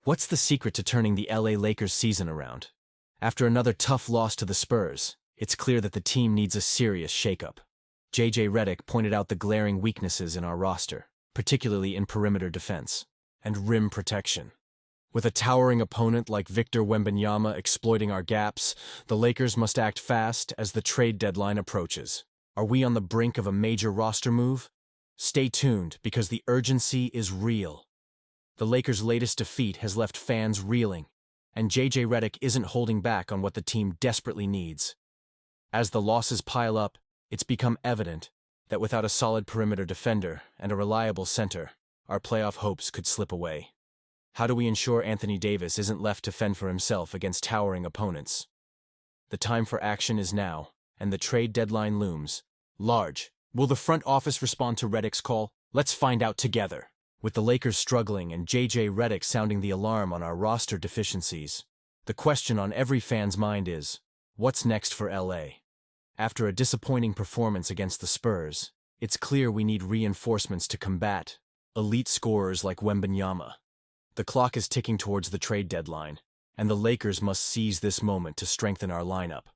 What's the secret to turning the LA Lakers season around? After another tough loss to the Spurs, it's clear that the team needs a serious shakeup. JJ Redick pointed out the glaring weaknesses in our roster, particularly in perimeter defense and rim protection. With a towering opponent like Victor Wembanyama exploiting our gaps, the Lakers must act fast as the trade deadline approaches. Are we on the brink of a major roster move? Stay tuned, because the urgency is real. The Lakers' latest defeat has left fans reeling, and JJ Redick isn't holding back on what the team desperately needs. As the losses pile up, it's become evident that without a solid perimeter defender and a reliable center, our playoff hopes could slip away. How do we ensure Anthony Davis isn't left to fend for himself against towering opponents? The time for action is now, and the trade deadline looms large. Will the front office respond to Redick's call? Let's find out together. With the Lakers struggling and JJ Redick sounding the alarm on our roster deficiencies, the question on every fan's mind is, what's next for LA? After a disappointing performance against the Spurs, it's clear we need reinforcements to combat elite scorers like Wembanyama. The clock is ticking towards the trade deadline, and the Lakers must seize this moment to strengthen our lineup.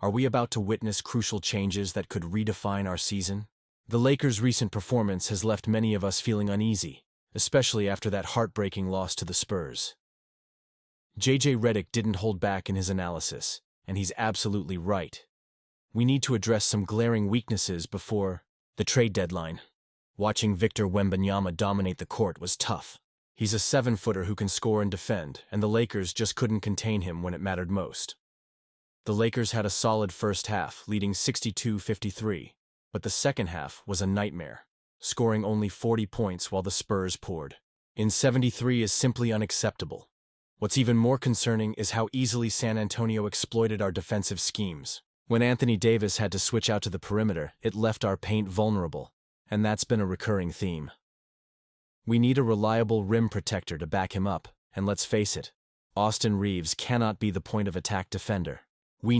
Are we about to witness crucial changes that could redefine our season? The Lakers' recent performance has left many of us feeling uneasy, especially after that heartbreaking loss to the Spurs. JJ Redick didn't hold back in his analysis, and he's absolutely right. We need to address some glaring weaknesses before the trade deadline. Watching Victor Wembanyama dominate the court was tough. He's a 7-footer who can score and defend, and the Lakers just couldn't contain him when it mattered most. The Lakers had a solid first half, leading 62-53. But the second half was a nightmare, scoring only 40 points while the Spurs poured in 73 is simply unacceptable. What's even more concerning is how easily San Antonio exploited our defensive schemes. When Anthony Davis had to switch out to the perimeter, it left our paint vulnerable, and that's been a recurring theme. We need a reliable rim protector to back him up, and let's face it, Austin Reeves cannot be the point-of-attack defender. Do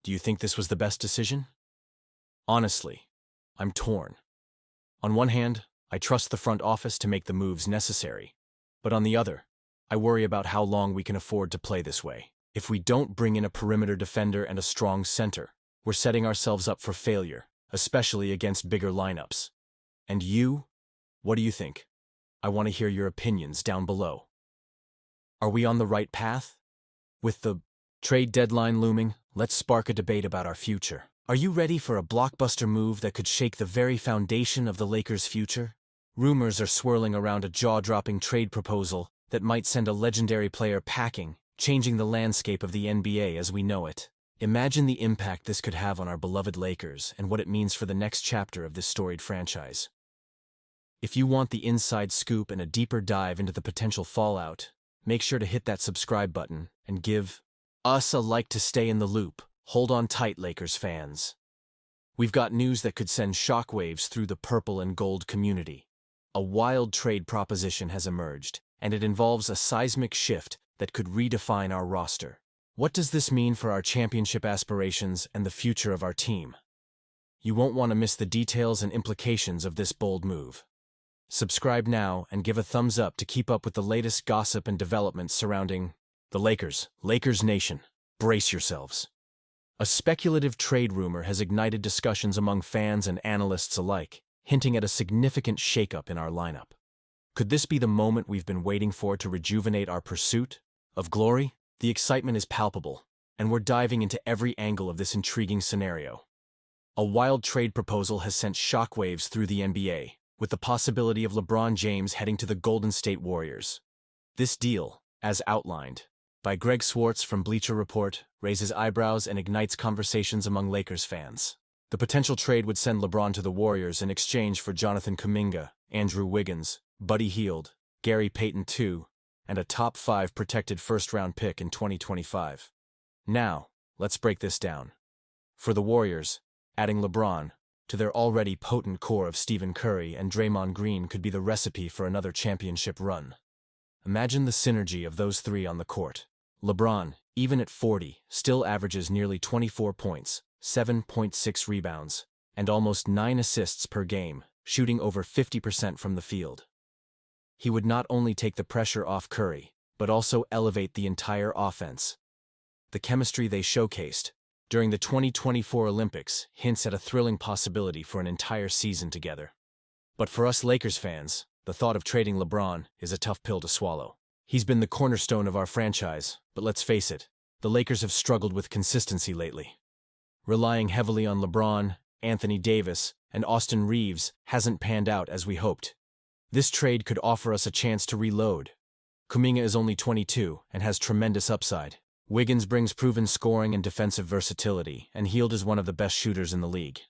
you think this was the best decision? Honestly, I'm torn. On one hand, I trust the front office to make the moves necessary, but on the other, I worry about how long we can afford to play this way. If we don't bring in a perimeter defender and a strong center, we're setting ourselves up for failure, especially against bigger lineups. And you? What do you think? I want to hear your opinions down below. Are we on the right path? With the trade deadline looming, let's spark a debate about our future. Are you ready for a blockbuster move that could shake the very foundation of the Lakers' future? Rumors are swirling around a jaw-dropping trade proposal that might send a legendary player packing, changing the landscape of the NBA as we know it. Imagine the impact this could have on our beloved Lakers and what it means for the next chapter of this storied franchise. If you want the inside scoop and a deeper dive into the potential fallout, make sure to hit that subscribe button and give us a like to stay in the loop. Hold on tight, Lakers fans. We've got news that could send shockwaves through the purple and gold community. A wild trade proposition has emerged, and it involves a seismic shift that could redefine our roster. What does this mean for our championship aspirations and the future of our team? You won't want to miss the details and implications of this bold move. Subscribe now and give a thumbs up to keep up with the latest gossip and developments surrounding the Lakers. Lakers Nation, brace yourselves. A speculative trade rumor has ignited discussions among fans and analysts alike, hinting at a significant shakeup in our lineup. Could this be the moment we've been waiting for to rejuvenate our pursuit of glory? The excitement is palpable, and we're diving into every angle of this intriguing scenario. A wild trade proposal has sent shockwaves through the NBA, with the possibility of LeBron James heading to the Golden State Warriors. This deal, as outlined by Greg Swartz from Bleacher Report, raises eyebrows and ignites conversations among Lakers fans. The potential trade would send LeBron to the Warriors in exchange for Jonathan Kuminga, Andrew Wiggins, Buddy Hield, Gary Payton II, and a top 5 protected first-round pick in 2025. Now, let's break this down. For the Warriors, adding LeBron to their already potent core of Stephen Curry and Draymond Green could be the recipe for another championship run. Imagine the synergy of those three on the court. LeBron, even at 40, still averages nearly 24 points, 7.6 rebounds, and almost 9 assists per game, shooting over 50% from the field. He would not only take the pressure off Curry, but also elevate the entire offense. The chemistry they showcased during the 2024 Olympics hints at a thrilling possibility for an entire season together. But for us Lakers fans, the thought of trading LeBron is a tough pill to swallow. He's been the cornerstone of our franchise, but let's face it, the Lakers have struggled with consistency lately. Relying heavily on LeBron, Anthony Davis, and Austin Reeves hasn't panned out as we hoped. This trade could offer us a chance to reload. Kuminga is only 22 and has tremendous upside. Wiggins brings proven scoring and defensive versatility, and Hield is one of the best shooters in the league.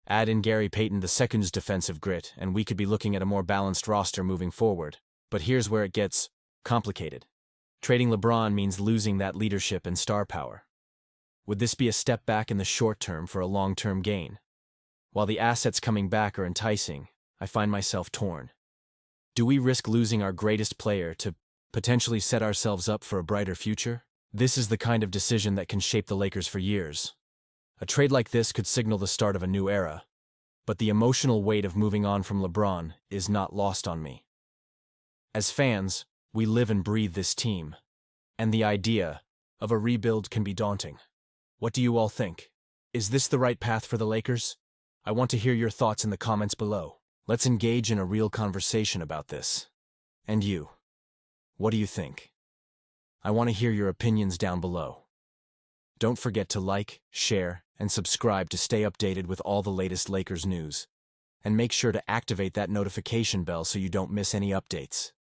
Add in Gary Payton II's defensive grit, and we could be looking at a more balanced roster moving forward. But here's where it gets complicated. Trading LeBron means losing that leadership and star power. Would this be a step back in the short term for a long-term gain? While the assets coming back are enticing, I find myself torn. Do we risk losing our greatest player to potentially set ourselves up for a brighter future? This is the kind of decision that can shape the Lakers for years. A trade like this could signal the start of a new era, but the emotional weight of moving on from LeBron is not lost on me. As fans, we live and breathe this team, and the idea of a rebuild can be daunting. What do you all think? Is this the right path for the Lakers? I want to hear your thoughts in the comments below. Let's engage in a real conversation about this. And you, what do you think? I want to hear your opinions down below. Don't forget to like, share, and subscribe to stay updated with all the latest Lakers news. And make sure to activate that notification bell so you don't miss any updates.